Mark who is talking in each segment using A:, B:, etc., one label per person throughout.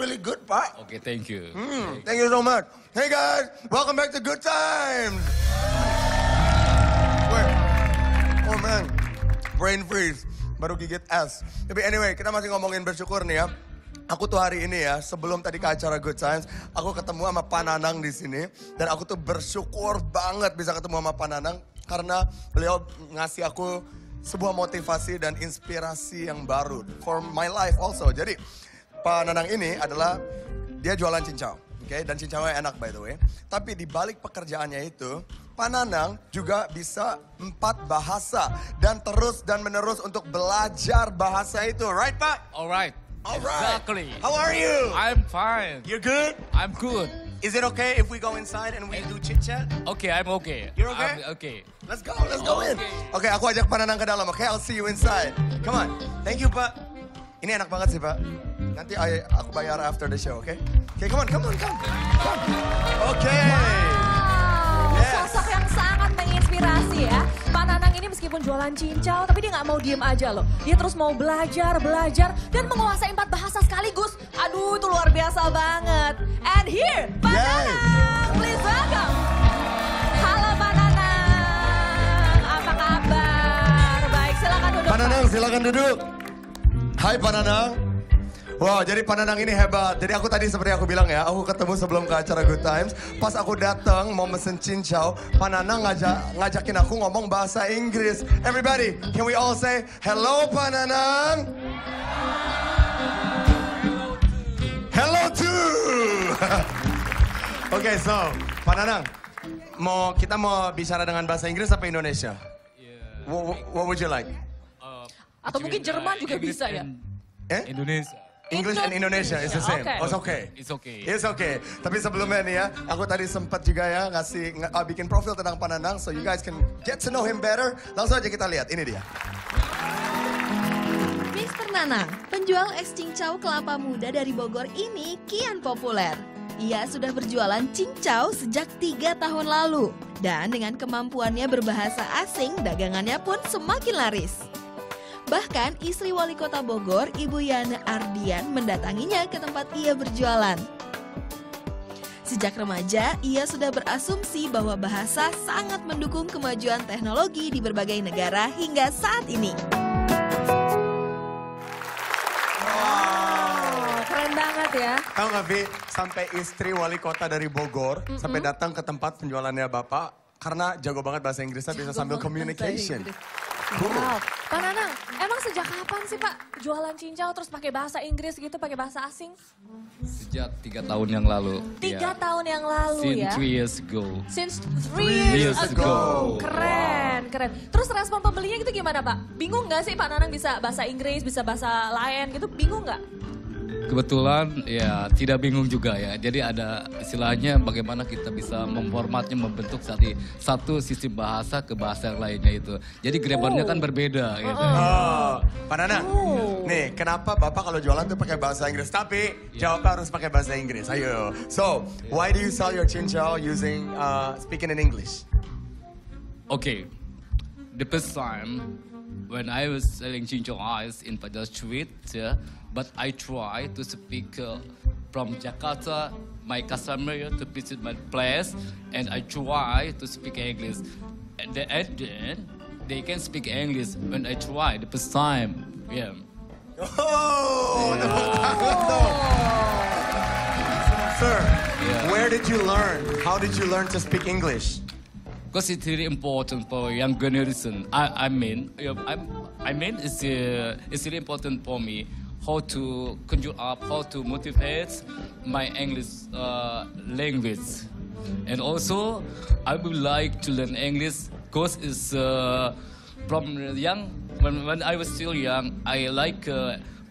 A: really good, Pak.
B: Okay, thank you.
A: Thank you so much. Hey guys, welcome back to Good Times. Wait. Oh man, brain freeze. Baru gigit es. Tapi anyway, kita masih ngomongin bersyukur nih ya. Aku tuh hari ini ya, sebelum tadi ke acara Good Times, aku ketemu sama Pak Nanang di sini. Dan aku tuh bersyukur banget bisa ketemu sama Pak Nanang. Karena beliau ngasih aku sebuah motivasi dan inspirasi yang baru. For my life also. Jadi, Pak Nanang ini adalah, dia jualan cincau. Oke, dan cincaunya enak by the way. Tapi di balik pekerjaannya itu, Pak Nanang juga bisa 4 bahasa. Dan terus dan menerus untuk belajar bahasa itu. Right, Pak?
B: Alright.
A: Alright.
B: Exactly.
A: How are you?
B: I'm fine.
A: You're good?
B: I'm good.
A: Is it okay if we go inside and we do chit chat?
B: Okay, I'm okay.
A: You're okay?
B: I'm okay.
A: Let's go in. Oke, aku ajak Pak Nanang ke dalam. Oke, I'll see you inside. Come on. Thank you, Pak. Ini enak banget sih, Pak. Nanti aku bayar after the show, oke? Oke, come on. Oke.
C: Sosok yang sangat menginspirasi ya. Pak Nanang ini meskipun jualan cincau, tapi dia nggak mau diem aja loh. Dia terus mau belajar, dan menguasai 4 bahasa sekaligus. Aduh, itu luar biasa banget. And here, Pak Nanang, please welcome. Halo Pak Nanang, apa kabar? Baik, silakan duduk.
A: Pak Nanang, silakan duduk. Hai Pak Nanang. Wow, jadi Pak Nanang ini hebat. Jadi aku tadi seperti aku bilang ya, aku ketemu sebelum ke acara Good Times. Pas aku datang mau mesen cincau, Pak Nanang ngajakin aku ngomong bahasa Inggris. Everybody, can we all say hello Pak Nanang? Hello too. Oke, so Pak Nanang, kita mau bicara dengan bahasa Inggris apa Indonesia? What would you like?
C: Atau mungkin Jerman juga
B: English
C: bisa ya?
B: and Indonesia.
A: English and Indonesia is the same.
C: Okay.
A: Oh, it's okay.
B: It's okay.
A: It's okay. Tapi sebelumnya nih ya, aku tadi sempat juga ya bikin profil tentang Pak Nanang, so you guys can get to know him better. Langsung aja kita lihat, ini dia.
D: Mr. Nanang, penjual es cincau kelapa muda dari Bogor ini kian populer. Ia sudah berjualan cincau sejak 3 tahun lalu. Dan dengan kemampuannya berbahasa asing, dagangannya pun semakin laris. Bahkan istri wali kota Bogor, Ibu Yana Ardian, mendatanginya ke tempat ia berjualan. Sejak remaja, ia sudah berasumsi bahwa bahasa sangat mendukung kemajuan teknologi di berbagai negara hingga saat ini.
C: Wow, keren banget ya.
A: Tahu nggak Vi, sampai istri wali kota dari Bogor, sampai datang ke tempat penjualannya Bapak, karena jago banget bahasa Inggrisnya, bisa sambil communication.
C: Wow, Pak Nanang, emang sejak kapan sih Pak jualan cincau terus pakai bahasa Inggris gitu, pakai bahasa asing?
B: Sejak 3 tahun yang lalu.
C: 3 tahun yang lalu
B: Since
C: ya?
B: 3 years ago.
C: Since 3 years
B: years
C: ago.
B: ago.
C: Keren. Terus respon pembelinya gitu gimana Pak? Bingung nggak sih Pak Nanang bisa bahasa Inggris, bisa bahasa lain gitu, bingung nggak?
B: Kebetulan ya tidak bingung juga ya. Jadi ada istilahnya bagaimana kita bisa memformatnya, membentuk satu sistem bahasa ke bahasa yang lainnya itu. Jadi grammar-nya kan berbeda gitu.
A: Oh, Pak Nanang, nih kenapa Bapak kalau jualan tuh pakai bahasa Inggris? Tapi jawabnya harus pakai bahasa Inggris, ayo. So, why do you sell your cincau using speaking in English?
B: Okay, the first time when I was selling cincau ice in Padang Street, but I try to speak from Jakarta, my customer to visit my place, and I try to speak English. And then they can speak English when I try the first time. Yeah.
A: Oh, tepuk tangan dong. Sir, where did you learn? How did you learn to speak English?
B: Because it's really important for young generation. I mean, it's really important for me how to conjure up, how to motivate my English language. And also, I would like to learn English because it's from young, when I was still young, I like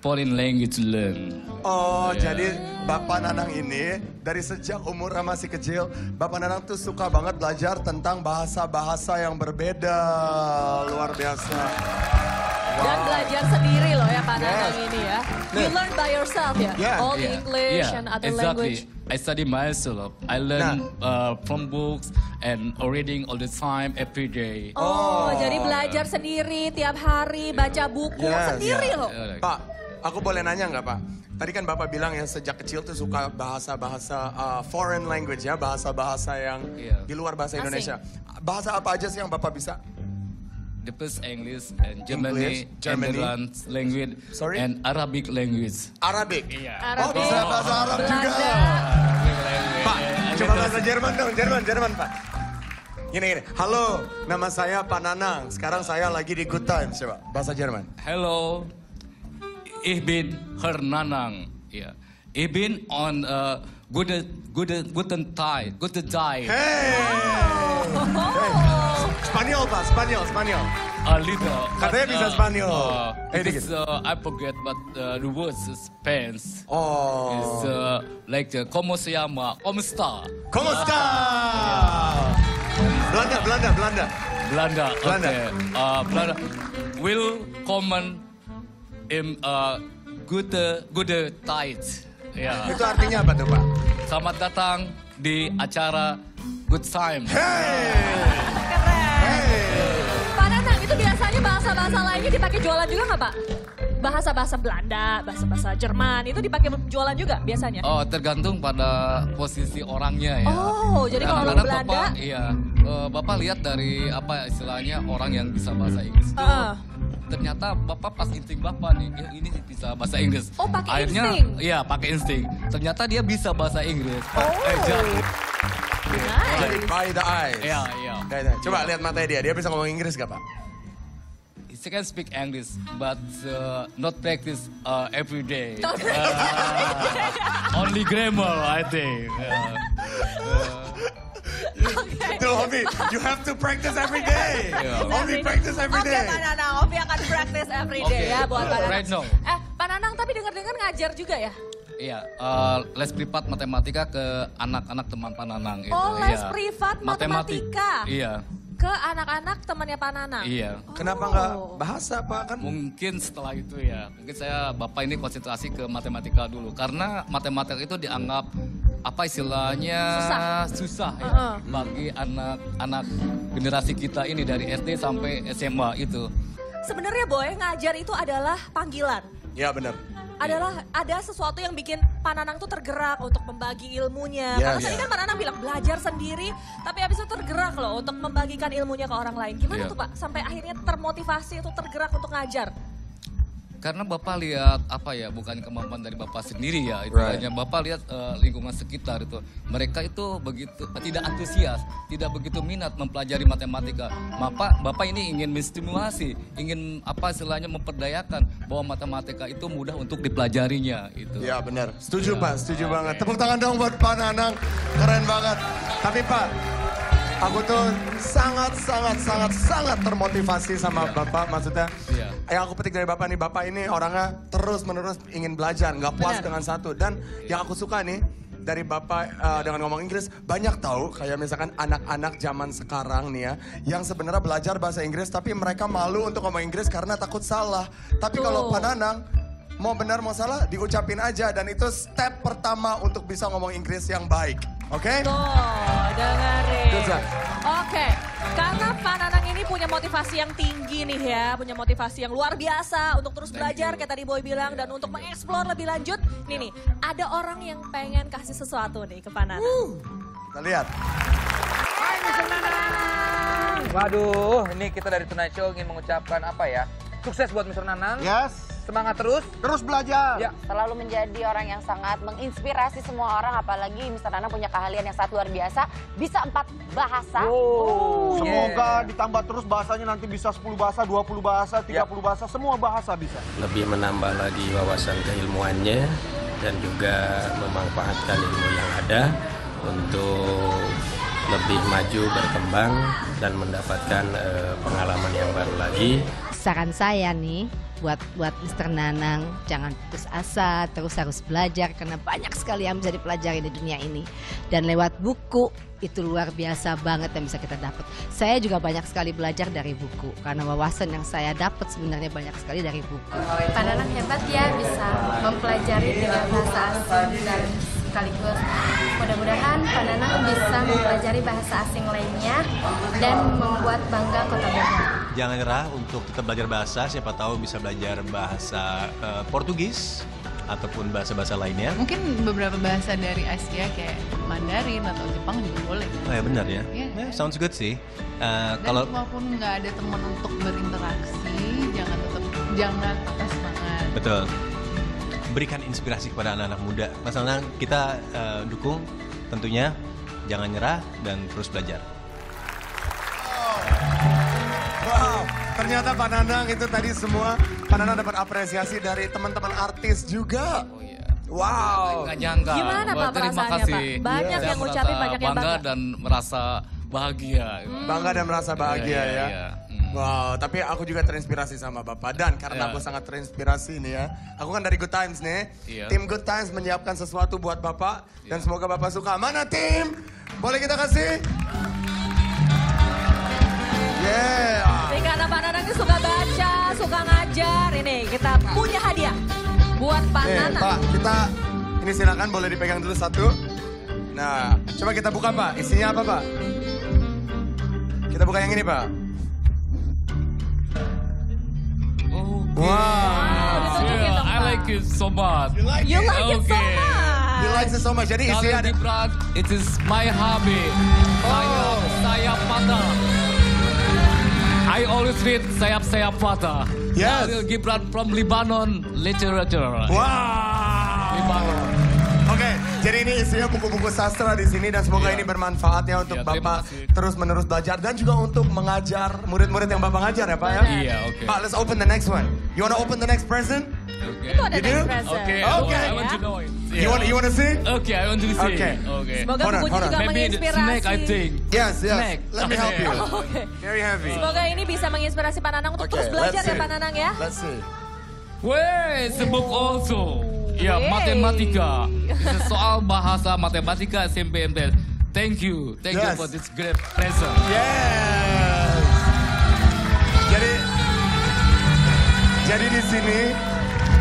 B: foreign language to learn.
A: Oh, jadi Bapak Nanang ini dari sejak umurnya masih kecil, Bapak Nanang tuh suka banget belajar tentang bahasa-bahasa yang berbeda. Luar biasa.
C: Dan belajar sendiri loh ya Pak Nanang ini ya. You learn by yourself ya? All the English and other language.
B: I study myself. I learn from books and reading all the time, every day.
C: Oh, jadi belajar sendiri tiap hari, baca buku sendiri loh.
A: Pak, Aku boleh nanya nggak Pak? Tadi kan Bapak bilang ya sejak kecil tuh suka bahasa-bahasa foreign language ya, bahasa-bahasa yang di luar bahasa
C: Asing.
A: Indonesia. Bahasa apa aja sih yang Bapak bisa?
B: The first English and Germany,
A: Germany.
B: Netherlands language,
A: Sorry?
B: and Arabic language.
A: Arabic.
B: Iya.
A: Oh bisa bahasa Arab juga. Pak, coba bahasa Jerman dong, Jerman Pak. Gini. Halo, nama saya Pak Nanang. Sekarang saya lagi di Good Times. Coba, bahasa Jerman.
B: Hello, ich bin Herr Nanang. Yeah. Ich bin on guten Tag.
A: Spanyol Pak, Spanyol.
B: A little.
A: Katanya bisa Spanyol.
B: Because I forget, but the words is Spanish.
A: Oh.
B: It's like como se llama, como está.
A: ¿Cómo está? Belanda.
B: Belanda.
A: Belanda.
B: Okay. Belanda. Willkommen im gute Tijd. Ya.
A: Itu artinya apa tuh Pak?
B: Selamat datang di acara Good Time.
C: Pak Nanang, itu biasanya bahasa-bahasa lainnya dipakai jualan juga nggak Pak? Bahasa-bahasa Belanda, bahasa-bahasa Jerman, itu dipakai jualan juga biasanya?
B: Oh, tergantung pada posisi orangnya ya.
C: Oh, jadi kalau
B: Kadang-kadang
C: Belanda-
B: Bapak, iya, Bapak lihat dari apa istilahnya orang yang bisa bahasa Inggris itu. Ternyata Bapak pas insting Bapak nih, ini bisa bahasa Inggris.
C: Oh, pakai
B: Akhirnya,
C: insting?
B: iya pakai insting. Ternyata dia bisa bahasa Inggris.
C: Oh.
A: Jadi by the eyes.
B: Iya.
A: Coba lihat matanya dia bisa ngomong Inggris gak Pak?
B: He can speak English, but not practice every day. Only grammar, I think.
A: Tuh Ovi, you have to practice every day. Ovi practice every
C: Oke
A: day.
C: Pak Nanang, Ovi akan practice every day ya buat Pak Nanang.
B: Right now.
C: Pak Nanang tapi dengar-dengar ngajar juga ya?
B: Iya, les privat matematika ke anak-anak teman Pak Nanang. Itu,
C: Oh, les
B: iya.
C: privat matematika.
B: Iya,
C: Ke anak-anak temannya Pak Nanang?
B: iya.
A: Kenapa nggak bahasa Pak kan?
B: Mungkin setelah itu ya, mungkin Bapak ini konsentrasi ke matematika dulu. Karena matematika itu dianggap, apa istilahnya, susah ya. Bagi anak-anak generasi kita ini dari SD sampai SMA itu.
C: Sebenarnya Boy, ngajar itu adalah panggilan.
A: Ya benar.
C: Ada sesuatu yang bikin Pak Nanang tuh tergerak untuk membagi ilmunya.
A: Yes.
C: Karena tadi kan Pak Nanang bilang belajar sendiri, tapi habis itu tergerak loh untuk membagikan ilmunya ke orang lain. Gimana
B: Iya.
C: tuh Pak sampai akhirnya termotivasi untuk tergerak untuk ngajar?
B: Karena Bapak lihat apa ya, bukan kemampuan dari Bapak sendiri ya, itu
A: Right.
B: hanya Bapak lihat lingkungan sekitar itu. Mereka itu begitu tidak antusias, tidak begitu minat mempelajari matematika. Bapak ini ingin menstimulasi, ingin apa istilahnya memperdayakan bahwa matematika itu mudah untuk dipelajarinya itu.
A: Ya benar. Setuju Pak, setuju banget. Tepuk tangan dong buat Pak Nanang. Keren banget. Tapi Pak, aku tuh sangat termotivasi sama Bapak. Maksudnya,
B: Iya.
A: yang aku petik dari Bapak nih, Bapak ini orangnya terus-menerus ingin belajar, nggak puas
C: Benar.
A: dengan satu. Dan yang aku suka nih, dari Bapak dengan ngomong Inggris, banyak tahu kayak misalkan anak-anak zaman sekarang nih ya, yang sebenarnya belajar bahasa Inggris, tapi mereka malu untuk ngomong Inggris karena takut salah. Tapi kalau Pak Nanang, mau benar mau salah diucapin aja, dan itu step pertama untuk bisa ngomong Inggris yang baik. Oke?
C: Tuh, dengerin.
A: Good job.
C: Oke, karena Pak Nanang ini punya motivasi yang tinggi nih ya, punya motivasi yang luar biasa untuk terus belajar kayak tadi Boy bilang dan untuk mengeksplor lebih lanjut. Nih, ada orang yang pengen kasih sesuatu nih ke Pak Nanang.
A: Kita lihat.
E: Waduh, ini kita dari Tonight Show ingin mengucapkan apa ya? Sukses buat Mr. Nanang.
F: Yes,
E: Semangat terus.
F: terus belajar.
E: Ya.
G: Selalu menjadi orang yang sangat menginspirasi semua orang, apalagi Mr. Nanang punya keahlian yang sangat luar biasa, bisa 4 bahasa.
F: Semoga ditambah terus bahasanya nanti bisa 10 bahasa, 20 bahasa, 30 bahasa, semua bahasa bisa.
H: Lebih menambah lagi wawasan keilmuannya dan juga memanfaatkan ilmu yang ada untuk lebih maju, berkembang, dan mendapatkan pengalaman yang baru lagi.
I: Saran saya nih buat Mr. Nanang, jangan putus asa, terus harus belajar karena banyak sekali yang bisa dipelajari di dunia ini. Dan lewat buku itu luar biasa banget yang bisa kita dapat. Saya juga banyak sekali belajar dari buku karena wawasan yang saya dapat sebenarnya banyak sekali dari buku.
J: Pak Nanang hebat ya, bisa mempelajari 3 bahasa asing dan sekaligus. Mudah-mudahan Pak Nanang bisa mempelajari bahasa asing lainnya dan membuat bangga Kota Bogor.
K: Jangan nyerah untuk tetap belajar bahasa, siapa tahu bisa belajar bahasa Portugis ataupun bahasa-bahasa lainnya.
L: Mungkin beberapa bahasa dari Asia kayak Mandarin atau Jepang juga boleh.
K: Oh ya benar ya.
L: Yeah.
K: Sounds good sih.
L: Dan
K: Kalau
L: walaupun nggak ada teman untuk berinteraksi, jangan patah semangat.
K: betul, berikan inspirasi kepada anak-anak muda. Mas Nanang, kita dukung tentunya, jangan nyerah dan terus belajar.
A: Wow, ternyata Pak Nanang itu tadi semua, Pak Nanang dapat apresiasi dari teman-teman artis juga.
B: Oh iya.
A: Wow.
B: Nggak nyangka.
C: Gimana, Pak,
B: Terima
C: perasaannya,
B: kasih.
C: Pak? Banyak
B: Saya
C: yang ngucapin,
B: merasa
C: banyak yang bangga.
B: dan merasa bahagia.
A: Bangga dan merasa bahagia
B: Iya,
A: ya.
B: iya.
A: Wow, tapi aku juga terinspirasi sama Bapak. Dan karena
B: Iya.
A: aku sangat terinspirasi nih ya. Aku kan dari Good Times nih.
B: Iya.
A: Tim Good Times menyiapkan sesuatu buat Bapak. Dan semoga Bapak suka. Mana tim? Boleh kita kasih? Yeah.
C: Nih karena Pak Nanang ini suka baca, suka ngajar. Ini kita punya hadiah buat Pak Nanang.
A: Pak, kita ini silakan boleh dipegang dulu satu. Nah, coba kita buka Pak. Isinya apa Pak? Kita buka yang ini Pak. Wow.
B: Yeah, I like it so much.
A: You like
C: You
A: it?
C: like it so
B: Okay.
C: much.
A: You like it so much. Jadi isinya ada.
B: Gibran, it is my hobby. Saya patah. I always read sayap-sayap patah.
A: Yes.
B: Khalil Gibran from Lebanon literature.
A: Wow.
B: Lebanon.
A: Oke, jadi ini isinya buku-buku sastra di sini dan semoga
B: Iya.
A: ini bermanfaat ya untuk
B: Iya, terima
A: Bapak
B: kasih.
A: terus-menerus belajar dan juga untuk mengajar murid-murid yang Bapak ngajar ya Pak ya.
B: Iya, oke.
A: Pak, let's open the next one. You wanna open the next present?
B: Okay.
C: Itu ada
A: You do?
C: next present.
B: Okay.
A: Okay.
B: I want to know it.
A: You wanna see?
B: Okay, I want to see.
A: Okay.
B: Okay.
C: Semoga
A: Hold on,
C: bukunya
A: hold on.
C: juga
B: Maybe the
C: menginspirasi.
B: snake, I think.
A: Yes, yes.
B: Snack.
A: Let me help you.
C: Oke.
A: Very heavy.
C: Semoga ini bisa menginspirasi Pak Nanang untuk
A: Okay,
C: terus belajar
A: let's
C: ya
A: see.
C: Pak Nanang ya.
A: Let's see.
B: Wait, it's a book also. Ya,
C: Wey.
B: matematika. It's soal bahasa matematika SMP MTS. Thank you
A: Yes.
B: for this great present.
A: Yes. Jadi di sini,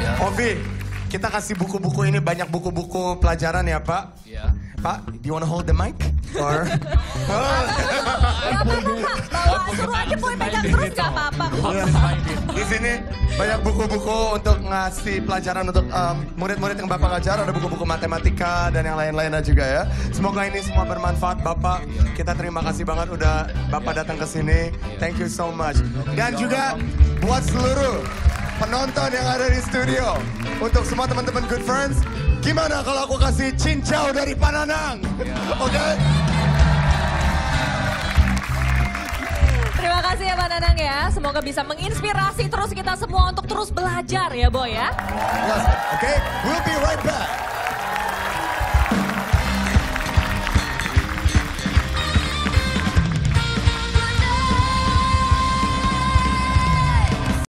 B: Ya.
A: Ovi, kita kasih buku-buku ini banyak buku-buku pelajaran ya Pak.
B: Ya.
A: Pak, do you wanna hold the mic? Or?
C: Bawa suruh aja Boy pegang terus gak apa-apa.
A: Di sini banyak buku-buku untuk ngasih pelajaran untuk murid-murid yang Bapak ngajar. Ada buku-buku matematika dan yang lain-lainnya juga ya. Semoga ini semua bermanfaat Bapak. Kita terima kasih banget udah Bapak datang ke sini. Thank you so much. Dan juga buat seluruh penonton yang ada di studio. Untuk semua teman-teman Good Friends, gimana kalau aku kasih cincau dari Pak Nanang? Oke?
C: Terima kasih ya Pak Nanang ya. Semoga bisa menginspirasi terus kita semua untuk terus belajar ya Boy ya.